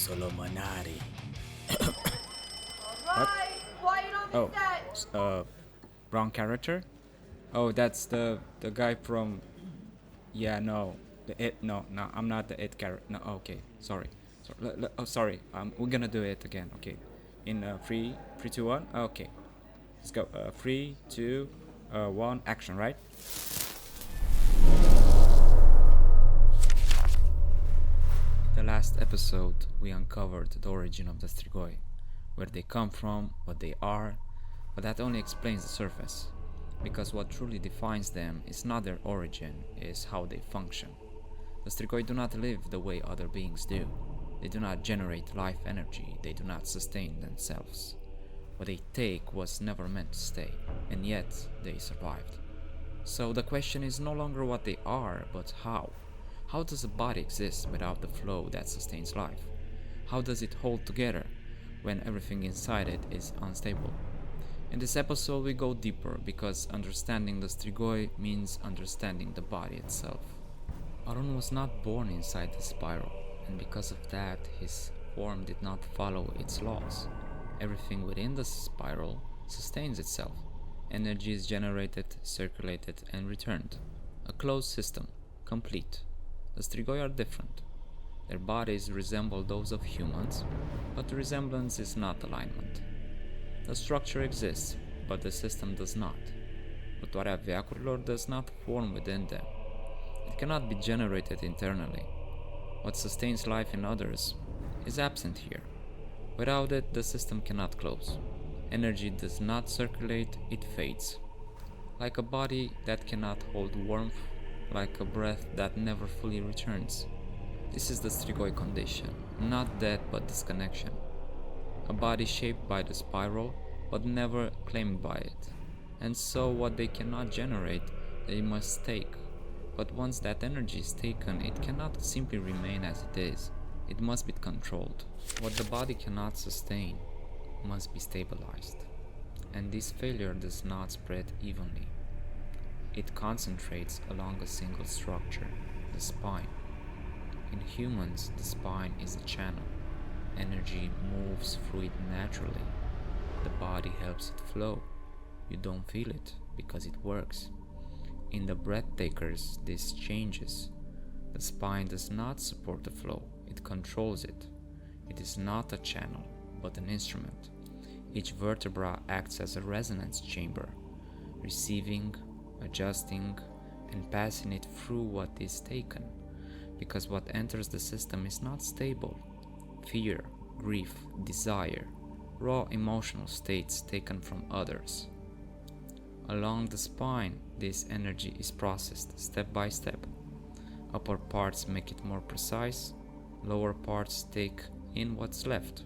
Solomonarii. What? Alright, quiet on the Oh, set. wrong character? Oh, that's the guy from. Yeah, no, the it. No, no, I'm not the it character. No, okay, sorry. Oh, sorry. We're gonna do it again. Okay, in three, two, one. Okay, let's go. Three, two, one. Action, right? The last episode, we uncovered the origin of the Strigoi, where they come from, what they are, but that only explains the surface, because what truly defines them is not their origin, is how they function. The Strigoi do not live the way other beings do. They do not generate life energy, they do not sustain themselves. What they take was never meant to stay, and yet they survived. So the question is no longer what they are, but how. How does a body exist without the flow that sustains life? How does it hold together when everything inside it is unstable? In this episode we go deeper because understanding the Strigoi means understanding the body itself. Orun was not born inside the spiral, and because of that his form did not follow its laws. Everything within the spiral sustains itself. Energy is generated, circulated, and returned. A closed system, complete. The Strigoi are different. Their bodies resemble those of humans, but the resemblance is not alignment. The structure exists, but the system does not. Vânătoarea veacurilor does not form within them. It cannot be generated internally. What sustains life in others is absent here. Without it, the system cannot close. Energy does not circulate, it fades. Like a body that cannot hold warmth, like a breath that never fully returns. This is the Strigoi condition, not death but disconnection. A body shaped by the spiral, but never claimed by it. And so what they cannot generate, they must take. But once that energy is taken, it cannot simply remain as it is. It must be controlled. What the body cannot sustain must be stabilized. And this failure does not spread evenly. It concentrates along a single structure, the spine. In humans, the spine is a channel. Energy moves through it naturally. The body helps it flow. You don't feel it because it works. In the breath takers, this changes. The spine does not support the flow, it controls it. It is not a channel, but an instrument. Each vertebra acts as a resonance chamber, receiving, adjusting, and passing it through what is taken, because what enters the system is not stable. Fear, grief, desire, raw emotional states taken from others. Along the spine, this energy is processed step by step. Upper parts make it more precise, lower parts take in what's left,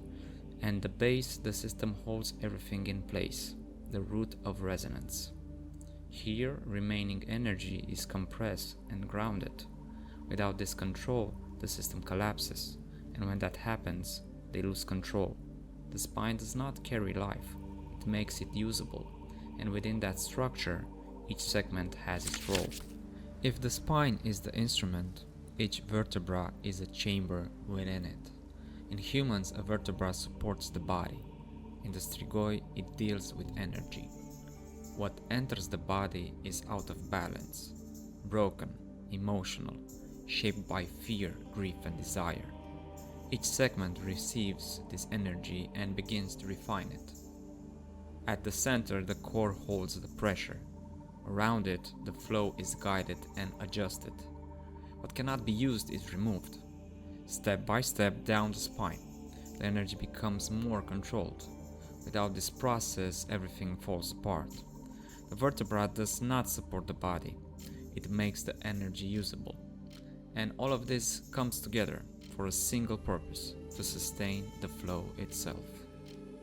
and the base, the system holds everything in place, the root of resonance. Here, remaining energy is compressed and grounded. Without this control, the system collapses, and when that happens, they lose control. The spine does not carry life, it makes it usable, and within that structure, each segment has its role. If the spine is the instrument, each vertebra is a chamber within it. In humans, a vertebra supports the body. In the Strigoi, it deals with energy. What enters the body is out of balance, broken, emotional, shaped by fear, grief, and desire. Each segment receives this energy and begins to refine it. At the center, the core holds the pressure. Around it, the flow is guided and adjusted. What cannot be used is removed. Step by step down the spine, the energy becomes more controlled. Without this process, everything falls apart. The vertebra does not support the body. It makes the energy usable. And all of this comes together for a single purpose, to sustain the flow itself.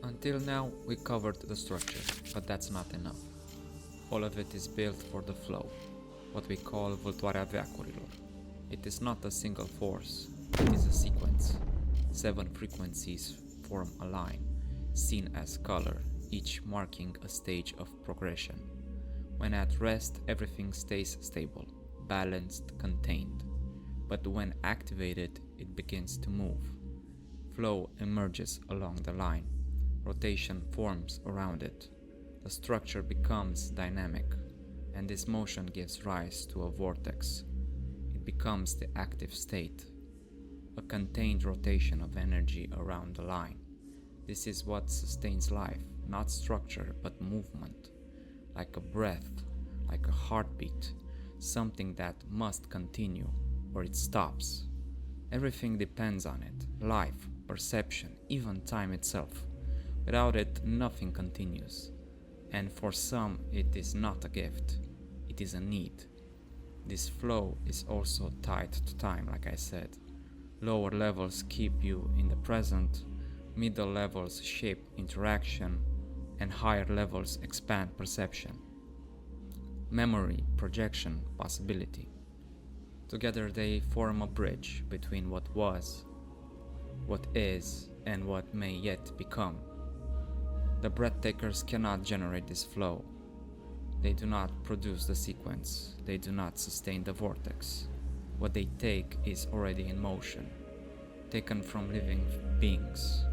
Until now, we covered the structure, but that's not enough. All of it is built for the flow, what we call vânătoarea veacurilor. It is not a single force, it is a sequence. 7 frequencies form a line, seen as color, each marking a stage of progression. When at rest, everything stays stable, balanced, contained. But when activated, it begins to move. Flow emerges along the line. Rotation forms around it. The structure becomes dynamic, and this motion gives rise to a vortex. It becomes the active state, a contained rotation of energy around the line. This is what sustains life, not structure but movement, like a breath, like a heartbeat, something that must continue or it stops. Everything depends on it, life, perception, even time itself. Without it, nothing continues. And for some, it is not a gift, it is a need. This flow is also tied to time, like I said. Lower levels keep you in the present, middle levels shape interaction, and higher levels expand perception. Memory, projection, possibility. Together they form a bridge between what was, what is, and what may yet become. The breathtakers cannot generate this flow. They do not produce the sequence. They do not sustain the vortex. What they take is already in motion, taken from living beings.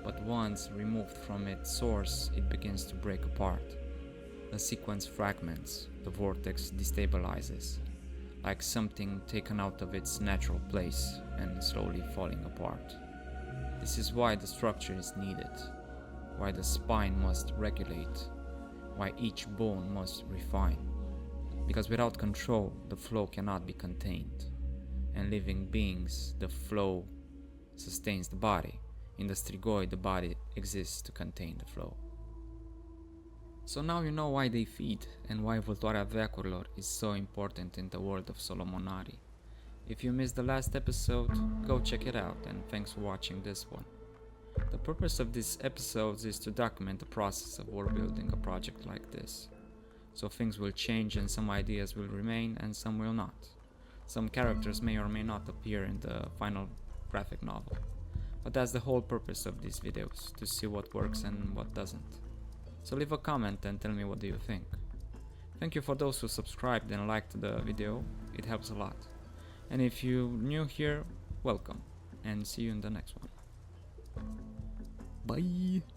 But once removed from its source, it begins to break apart. The sequence fragments, the vortex destabilizes, like something taken out of its natural place and slowly falling apart. This is why the structure is needed, why the spine must regulate, why each bone must refine. Because without control, the flow cannot be contained. And living beings, the flow sustains the body. In the strigoi, the body exists to contain the flow. So now you know why they feed and why Vâltoarea Veacurilor is so important in the world of Solomonarii. If you missed the last episode, go check it out, and thanks for watching this one. The purpose of these episodes is to document the process of world building a project like this. So things will change and some ideas will remain and some will not. Some characters may or may not appear in the final graphic novel. But that's the whole purpose of these videos, to see what works and what doesn't. So leave a comment and tell me what do you think. Thank you for those who subscribed and liked the video, it helps a lot. And if you're new here, welcome, and see you in the next one. Bye!